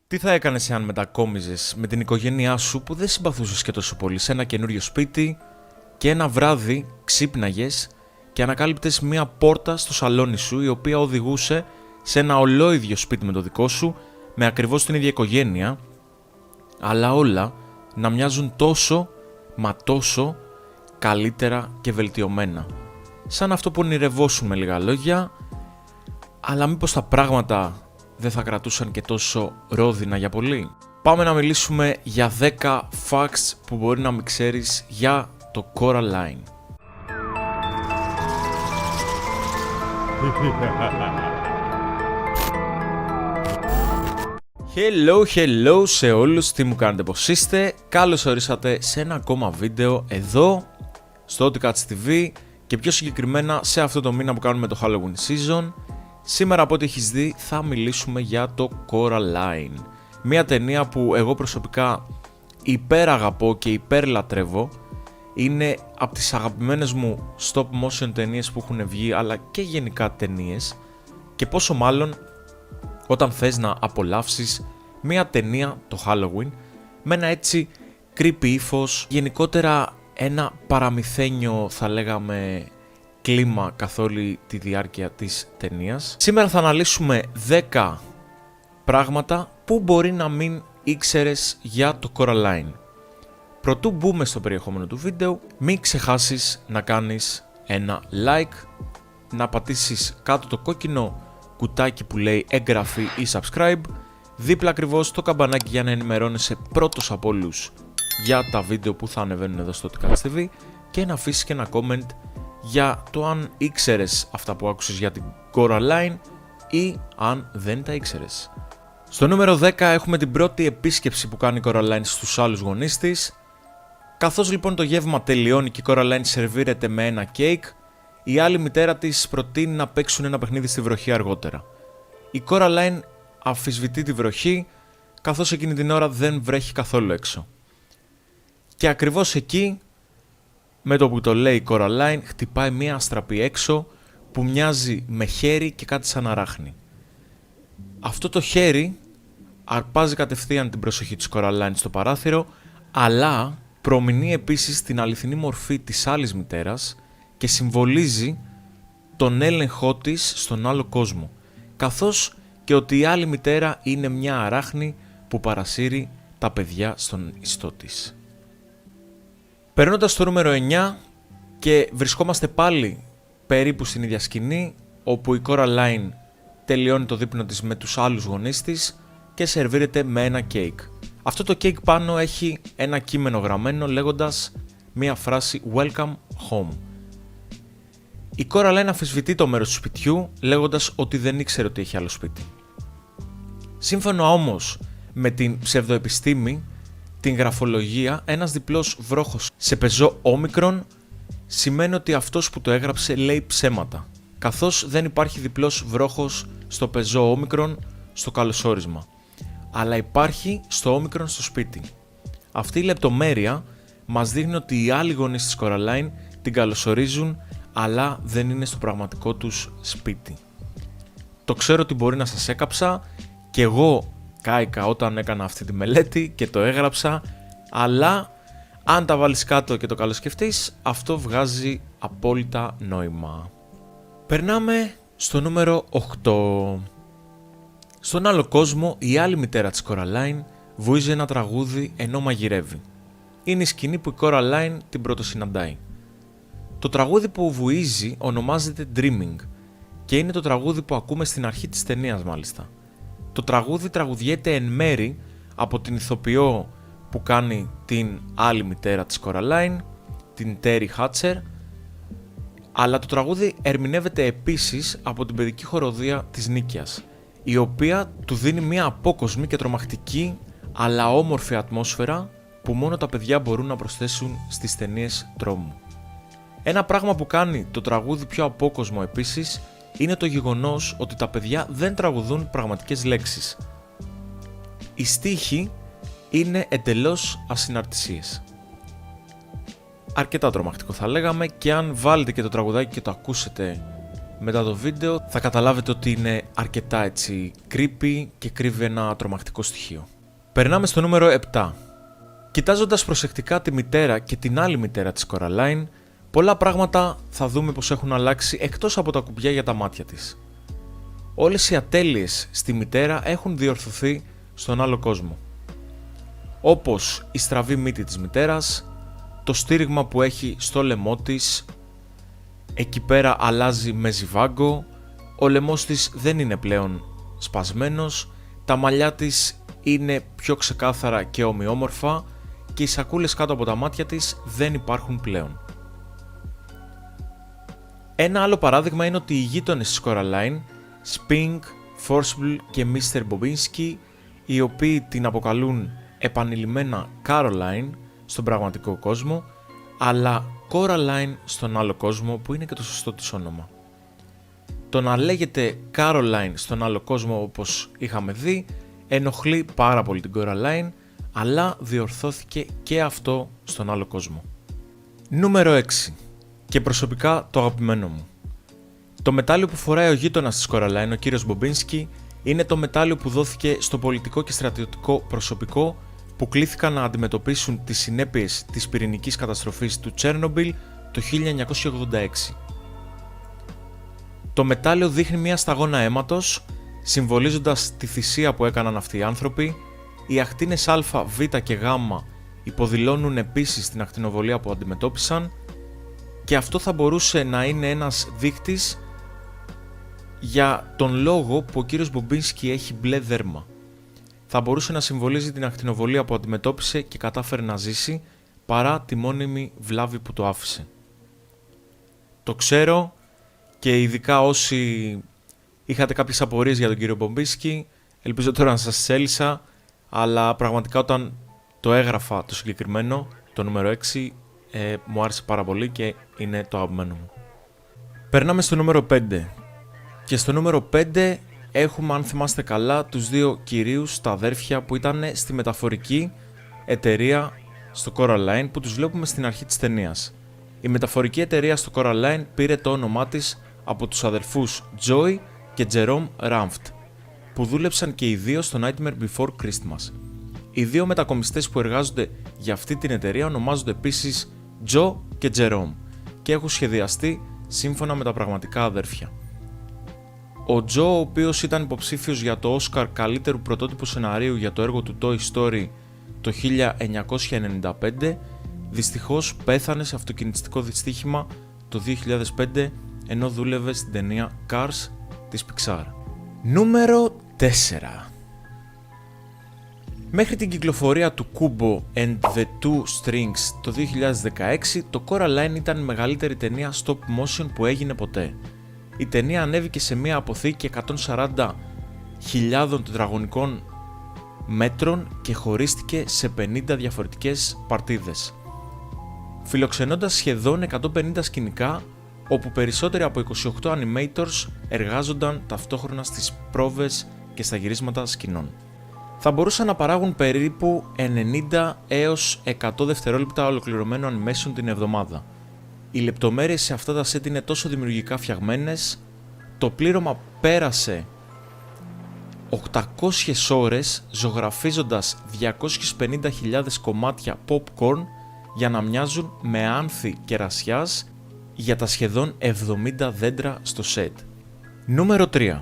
Τι θα έκανες εάν μετακόμιζες με την οικογένειά σου που δεν συμπαθούσες και τόσο πολύ σε ένα καινούριο σπίτι και ένα βράδυ ξύπναγες και ανακάλυπτες μία πόρτα στο σαλόνι σου η οποία οδηγούσε σε ένα ολόιδιο σπίτι με το δικό σου, με ακριβώς την ίδια οικογένεια, αλλά όλα να μοιάζουν τόσο, μα τόσο καλύτερα και βελτιωμένα. Σαν αυτό που ονειρευόσουν με λίγα λόγια, αλλά μήπως τα πράγματα δεν θα κρατούσαν και τόσο ρόδινα για πολύ. Πάμε να μιλήσουμε για 10 facts που μπορεί να μην ξέρεις για το Coraline. Hello σε όλους, τι μου κάνετε, πως είστε? Καλώς ορίσατε σε ένα ακόμα βίντεο εδώ στο OTCats TV και πιο συγκεκριμένα σε αυτό το μήνα που κάνουμε το Halloween season. Σήμερα από ό,τι έχεις δει θα μιλήσουμε για το Coraline. Μια ταινία που εγώ προσωπικά υπεραγαπώ και υπερλατρεύω. Είναι από τις αγαπημένες μου stop motion ταινίες που έχουν βγει, αλλά και γενικά ταινίες. Και πόσο μάλλον όταν θες να απολαύσεις μια ταινία το Halloween με ένα έτσι creepy ύφος, γενικότερα ένα παραμυθένιο θα λέγαμε κλίμα καθ' όλη τη διάρκεια της ταινίας. Σήμερα θα αναλύσουμε 10 πράγματα που μπορεί να μην ήξερες για το Coraline. Προτού μπούμε στο περιεχόμενο του βίντεο, μην ξεχάσεις να κάνεις ένα like, να πατήσεις κάτω το κόκκινο κουτάκι που λέει εγγραφή ή subscribe, δίπλα ακριβώς το καμπανάκι για να ενημερώνεσαι πρώτος από όλους για τα βίντεο που θα ανεβαίνουν εδώ στο OTCats TV και να αφήσεις και ένα comment για το αν ήξερες αυτά που άκουσες για την Coraline ή αν δεν τα ήξερες. Στο νούμερο 10 έχουμε την πρώτη επίσκεψη που κάνει η Coraline στους άλλους γονείς της. Καθώς λοιπόν το γεύμα τελειώνει και η Coraline σερβίρεται με ένα κέικ, η άλλη μητέρα της προτείνει να παίξουν ένα παιχνίδι στη βροχή αργότερα. Η Coraline αμφισβητεί τη βροχή, καθώς εκείνη την ώρα δεν βρέχει καθόλου έξω. Και ακριβώς εκεί, με το που το λέει η Coraline, χτυπάει μια αστραπή έξω που μοιάζει με χέρι και κάτι σαν αράχνη. Αυτό το χέρι αρπάζει κατευθείαν την προσοχή της Coraline στο παράθυρο, αλλά προμηνύει επίσης την αληθινή μορφή της άλλης μητέρας και συμβολίζει τον έλεγχό της στον άλλο κόσμο, καθώς και ότι η άλλη μητέρα είναι μια αράχνη που παρασύρει τα παιδιά στον ιστό της. Περνώντας στο νούμερο 9 και βρισκόμαστε πάλι περίπου στην ίδια σκηνή, όπου η Coraline τελειώνει το δείπνο της με τους άλλους γονείς της και σερβίρεται με ένα κέικ. Αυτό το κέικ πάνω έχει ένα κείμενο γραμμένο λέγοντας μία φράση «Welcome home». Η Coraline αμφισβητεί το μέρος του σπιτιού λέγοντας ότι δεν ήξερε ότι έχει άλλο σπίτι. Σύμφωνα όμως με την ψευδοεπιστήμη, την γραφολογία, ένας διπλός βρόχος σε πεζό όμικρον σημαίνει ότι αυτός που το έγραψε λέει ψέματα, καθώς δεν υπάρχει διπλός βρόχος στο πεζό όμικρον στο καλωσόρισμα, αλλά υπάρχει στο όμικρον στο σπίτι. Αυτή η λεπτομέρεια μας δείχνει ότι οι άλλοι γονείς της Coraline την καλωσορίζουν, αλλά δεν είναι στο πραγματικό τους σπίτι. Το ξέρω ότι μπορεί να σας έκαψα και εγώ κάηκα όταν έκανα αυτή τη μελέτη και το έγραψα, αλλά αν τα βάλεις κάτω και το καλοσκεφτείς, αυτό βγάζει απόλυτα νόημα. Περνάμε στο νούμερο 8. Στον άλλο κόσμο, η άλλη μητέρα της Coraline βουίζει ένα τραγούδι ενώ μαγειρεύει. Είναι η σκηνή που η Coraline την πρωτοσυναντάει. Το τραγούδι που βουίζει ονομάζεται Dreaming και είναι το τραγούδι που ακούμε στην αρχή της ταινίας μάλιστα. Το τραγούδι τραγουδιέται εν μέρη από την ηθοποιό που κάνει την άλλη μητέρα της Coraline, την Terry Hatcher, αλλά το τραγούδι ερμηνεύεται επίσης από την παιδική χοροδία της Νίκαιας, η οποία του δίνει μια απόκοσμη και τρομακτική αλλά όμορφη ατμόσφαιρα που μόνο τα παιδιά μπορούν να προσθέσουν στις ταινίες τρόμου. Ένα πράγμα που κάνει το τραγούδι πιο απόκοσμο επίσης είναι το γεγονός ότι τα παιδιά δεν τραγουδούν πραγματικές λέξεις. Οι στίχοι είναι εντελώς ασυναρτησίες. Αρκετά τρομακτικό θα λέγαμε, και αν βάλετε και το τραγουδάκι και το ακούσετε μετά το βίντεο θα καταλάβετε ότι είναι αρκετά έτσι creepy και κρύβει ένα τρομακτικό στοιχείο. Περνάμε στο νούμερο 7. Κοιτάζοντας προσεκτικά τη μητέρα και την άλλη μητέρα της Coraline, πολλά πράγματα θα δούμε πως έχουν αλλάξει εκτός από τα κουμπιά για τα μάτια της. Όλες οι ατέλειες στη μητέρα έχουν διορθωθεί στον άλλο κόσμο. Όπως η στραβή μύτη της μητέρας, το στήριγμα που έχει στο λαιμό της, εκεί πέρα αλλάζει με ζιβάγκο, ο λαιμός της δεν είναι πλέον σπασμένος, τα μαλλιά της είναι πιο ξεκάθαρα και ομοιόμορφα και οι σακούλες κάτω από τα μάτια της δεν υπάρχουν πλέον. Ένα άλλο παράδειγμα είναι ότι οι γείτονες της Coraline, Spink, Forcible και Mr. Bobinsky, οι οποίοι την αποκαλούν επανειλημμένα Caroline στον πραγματικό κόσμο, αλλά Coraline στον άλλο κόσμο που είναι και το σωστό της όνομα. Το να λέγεται Caroline στον άλλο κόσμο, όπως είχαμε δει, ενοχλεί πάρα πολύ την Coraline, αλλά διορθώθηκε και αυτό στον άλλο κόσμο. Νούμερο 6. Και προσωπικά το αγαπημένο μου. Το μετάλλιο που φοράει ο γείτονας της Coraline, ο κύριος Bobinsky, είναι το μετάλλιο που δόθηκε στο πολιτικό και στρατιωτικό προσωπικό που κλήθηκαν να αντιμετωπίσουν τις συνέπειες της πυρηνικής καταστροφής του Τσέρνομπιλ το 1986. Το μετάλλιο δείχνει μια σταγόνα αίματος, συμβολίζοντας τη θυσία που έκαναν αυτοί οι άνθρωποι. Οι ακτίνες Α, Β και Γ υποδηλώνουν επίσης την ακτινοβολία που αντιμετώπισαν και αυτό θα μπορούσε να είναι ένας δείκτης για τον λόγο που ο κύριος Bobinsky έχει μπλε δέρμα. Θα μπορούσε να συμβολίζει την ακτινοβολία που αντιμετώπισε και κατάφερε να ζήσει παρά τη μόνιμη βλάβη που το άφησε. Το ξέρω και ειδικά όσοι είχατε κάποιες απορίες για τον κύριο Bobinsky, ελπίζω τώρα να σας έλυσα, αλλά πραγματικά όταν το έγραφα το συγκεκριμένο, το νούμερο 6, μου άρεσε πάρα πολύ και είναι το αγαπημένο μου. Περνάμε στο νούμερο 5. Και στο νούμερο 5 έχουμε, αν θυμάστε καλά, τους δύο κυρίους, τα αδέρφια που ήταν στη μεταφορική εταιρεία στο Coraline που τους βλέπουμε στην αρχή της ταινίας. Η μεταφορική εταιρεία στο Coraline πήρε το όνομά της από τους αδελφούς Joy και Jerome Ramft που δούλεψαν και οι δύο στο Nightmare Before Christmas. Οι δύο μετακομιστές που εργάζονται για αυτή την εταιρεία ονομάζονται επίσης Joe και Jerome και έχουν σχεδιαστεί σύμφωνα με τα πραγματικά αδέρφια. Ο Joe, ο οποίος ήταν υποψήφιος για το Oscar καλύτερου πρωτότυπου σεναρίου για το έργο του Toy Story το 1995, δυστυχώς πέθανε σε αυτοκινητιστικό δυστύχημα το 2005 ενώ δούλευε στην ταινία Cars της Pixar. Νούμερο 4. Μέχρι την κυκλοφορία του Kubo and the Two Strings το 2016, το Coraline ήταν η μεγαλύτερη ταινία stop motion που έγινε ποτέ. Η ταινία ανέβηκε σε μια αποθήκη 140.000 τετραγωνικών μέτρων και χωρίστηκε σε 50 διαφορετικές παρτίδες, φιλοξενώντας σχεδόν 150 σκηνικά, όπου περισσότεροι από 28 animators εργάζονταν ταυτόχρονα στις πρόβες και στα γυρίσματα σκηνών. Θα μπορούσαν να παράγουν περίπου 90 έως 100 δευτερόλεπτα ολοκληρωμένο animation την εβδομάδα. Οι λεπτομέρειες σε αυτά τα set είναι τόσο δημιουργικά φτιαγμένες, το πλήρωμα πέρασε 800 ώρες ζωγραφίζοντας 250.000 κομμάτια popcorn για να μοιάζουν με άνθη κερασιάς για τα σχεδόν 70 δέντρα στο set. Νούμερο 3.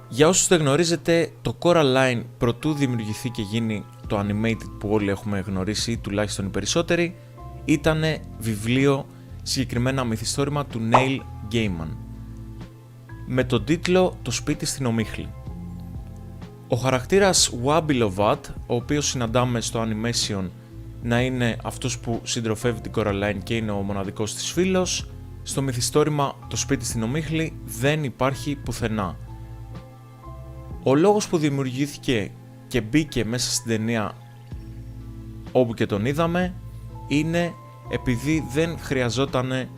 Για όσους δεν γνωρίζετε, το Coraline προτού δημιουργηθεί και γίνει το animated που όλοι έχουμε γνωρίσει, τουλάχιστον οι περισσότεροι, ήταν βιβλίο, συγκεκριμένα μυθιστόρημα του Neil Gaiman, με τον τίτλο «Το σπίτι στην Ομίχλη». Ο χαρακτήρας Wabi Lovat, ο οποίος συναντάμε στο animation να είναι αυτός που συντροφεύει την Coraline και είναι ο μοναδικός της φίλος, στο μυθιστόρημα «Το σπίτι στην Ομίχλη» δεν υπάρχει πουθενά. Ο λόγος που δημιουργήθηκε και μπήκε μέσα στην ταινία όπου και τον είδαμε είναι επειδή δεν χρειαζόταν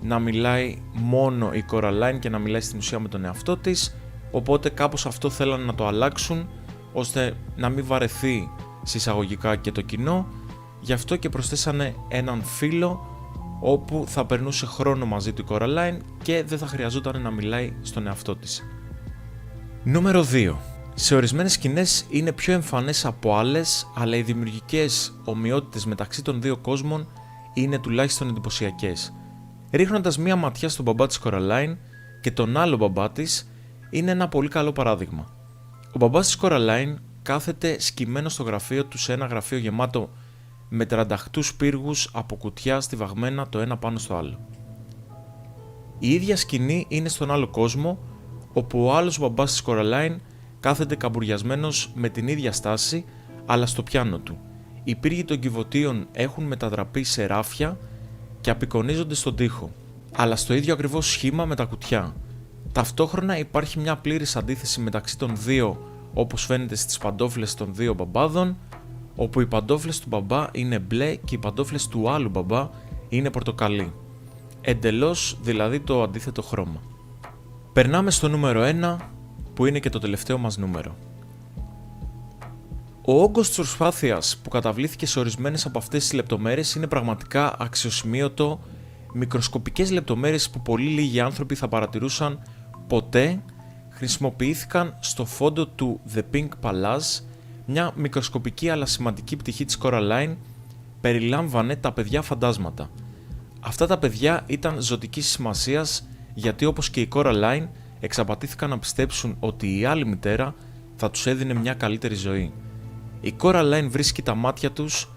να μιλάει μόνο η Coraline και να μιλάει στην ουσία με τον εαυτό της, οπότε κάπως αυτό θέλανε να το αλλάξουν ώστε να μην βαρεθεί συσσαγωγικά και το κοινό, γι' αυτό και προσθέσανε έναν φίλο όπου θα περνούσε χρόνο μαζί του η Coraline και δεν θα χρειαζόταν να μιλάει στον εαυτό της. Νούμερο 2. Σε ορισμένες σκηνές είναι πιο εμφανές από άλλες, αλλά οι δημιουργικές ομοιότητες μεταξύ των δύο κόσμων είναι τουλάχιστον εντυπωσιακές. Ρίχνοντας μία ματιά στον μπαμπά της Coraline και τον άλλο μπαμπά της, είναι ένα πολύ καλό παράδειγμα. Ο μπαμπάς της Coraline κάθεται σκυμμένο στο γραφείο του σε ένα γραφείο γεμάτο με τρανταχτούς πύργους από κουτιά στιβαγμένα το ένα πάνω στο άλλο. Η ίδια σκηνή είναι στον άλλο κόσμο, όπου ο άλλος μπαμπάς της Coraline κάθεται καμπουριασμένος με την ίδια στάση, αλλά στο πιάνο του. Οι πύργοι των κυβωτίων έχουν μετατραπεί σε ράφια και απεικονίζονται στον τοίχο, αλλά στο ίδιο ακριβώς σχήμα με τα κουτιά. Ταυτόχρονα υπάρχει μια πλήρης αντίθεση μεταξύ των δύο, όπως φαίνεται στις παντόφλες των δύο μπαμπάδων, όπου οι παντόφλες του μπαμπά είναι μπλε και οι παντόφλες του άλλου μπαμπά είναι πορτοκαλί. Εντελώς δηλαδή το αντίθετο χρώμα. Περνάμε στο νούμερο 1, που είναι και το τελευταίο μας νούμερο. Ο όγκος της προσπάθειας που καταβλήθηκε σε ορισμένες από αυτές τις λεπτομέρειες είναι πραγματικά αξιοσημείωτο, μικροσκοπικές λεπτομέρειες που πολύ λίγοι άνθρωποι θα παρατηρούσαν ποτέ, χρησιμοποιήθηκαν στο φόντο του The Pink Palace. Μια μικροσκοπική αλλά σημαντική πτυχή της Coraline περιλάμβανε τα παιδιά φαντάσματα. Αυτά τα παιδιά ήταν ζωτικής σημασίας, γιατί όπως και η Coraline εξαπατήθηκαν να πιστέψουν ότι η άλλη μητέρα θα τους έδινε μια καλύτερη ζωή. Η Coraline βρίσκει τα μάτια τους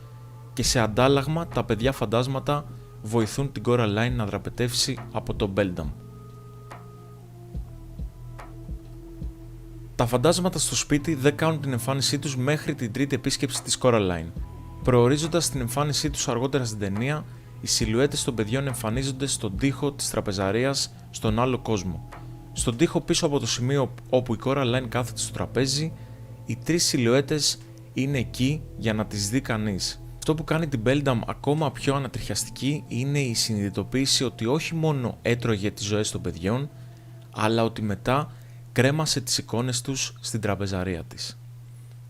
και σε αντάλλαγμα τα παιδιά φαντάσματα βοηθούν την Coraline να δραπετεύσει από το Beldam. Τα φαντάσματα στο σπίτι δεν κάνουν την εμφάνισή τους μέχρι την τρίτη επίσκεψη της Coraline. Προορίζοντας την εμφάνισή τους αργότερα στην ταινία, οι σιλουέτες των παιδιών εμφανίζονται στον τοίχο της τραπεζαρίας στον άλλο κόσμο. Στον τοίχο πίσω από το σημείο όπου η Coraline κάθεται στο τραπέζι, οι τρεις σιλουέτες είναι εκεί για να τις δει κανείς. Αυτό που κάνει την Beldam ακόμα πιο ανατριχιαστική είναι η συνειδητοποίηση ότι όχι μόνο έτρωγε τις ζωές των παιδιών, αλλά ότι μετά κρέμασε τις εικόνες τους στην τραπεζαρία της.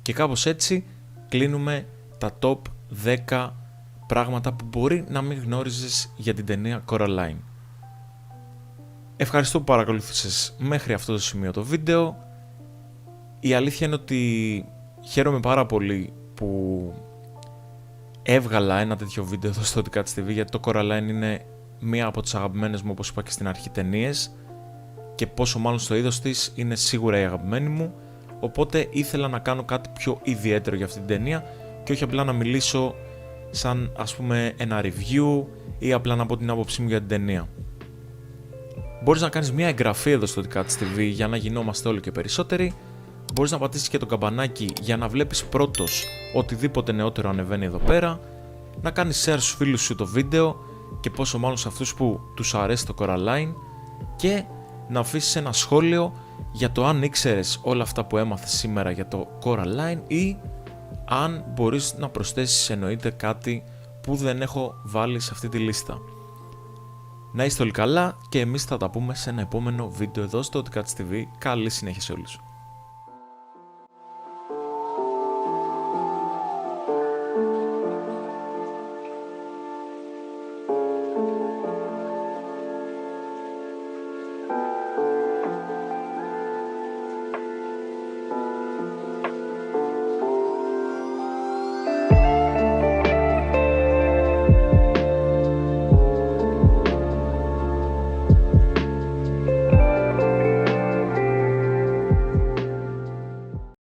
Και κάπως έτσι κλείνουμε τα top 10 πράγματα που μπορεί να μην γνώριζες για την ταινία Coraline. Ευχαριστώ που παρακολούθησες μέχρι αυτό το σημείο το βίντεο. Η αλήθεια είναι ότι χαίρομαι πάρα πολύ που έβγαλα ένα τέτοιο βίντεο εδώ στο OTCats TV, γιατί το Coraline είναι μία από τις αγαπημένες μου, όπως είπα και στην αρχή, ταινίες, και πόσο μάλλον στο είδος της είναι σίγουρα η αγαπημένη μου, οπότε ήθελα να κάνω κάτι πιο ιδιαίτερο για αυτή την ταινία και όχι απλά να μιλήσω σαν ας πούμε ένα review ή απλά να πω την άποψή μου για την ταινία. Μπορείς να κάνεις μια εγγραφή εδώ στο OTCats TV για να γινόμαστε όλοι και περισσότεροι. Μπορείς να πατήσεις και το καμπανάκι για να βλέπεις πρώτος οτιδήποτε νεότερο ανεβαίνει εδώ πέρα. Να κάνεις share στους φίλους σου το βίντεο και πόσο μάλλον σε αυτούς που τους αρέσει το Coraline, και να αφήσεις ένα σχόλιο για το αν ήξερες όλα αυτά που έμαθες σήμερα για το Coraline ή αν μπορείς να προσθέσεις εννοείται κάτι που δεν έχω βάλει σε αυτή τη λίστα. Να είστε όλοι καλά και εμείς θα τα πούμε σε ένα επόμενο βίντεο εδώ στο OTCats TV. Καλή συνέχεια σε όλους.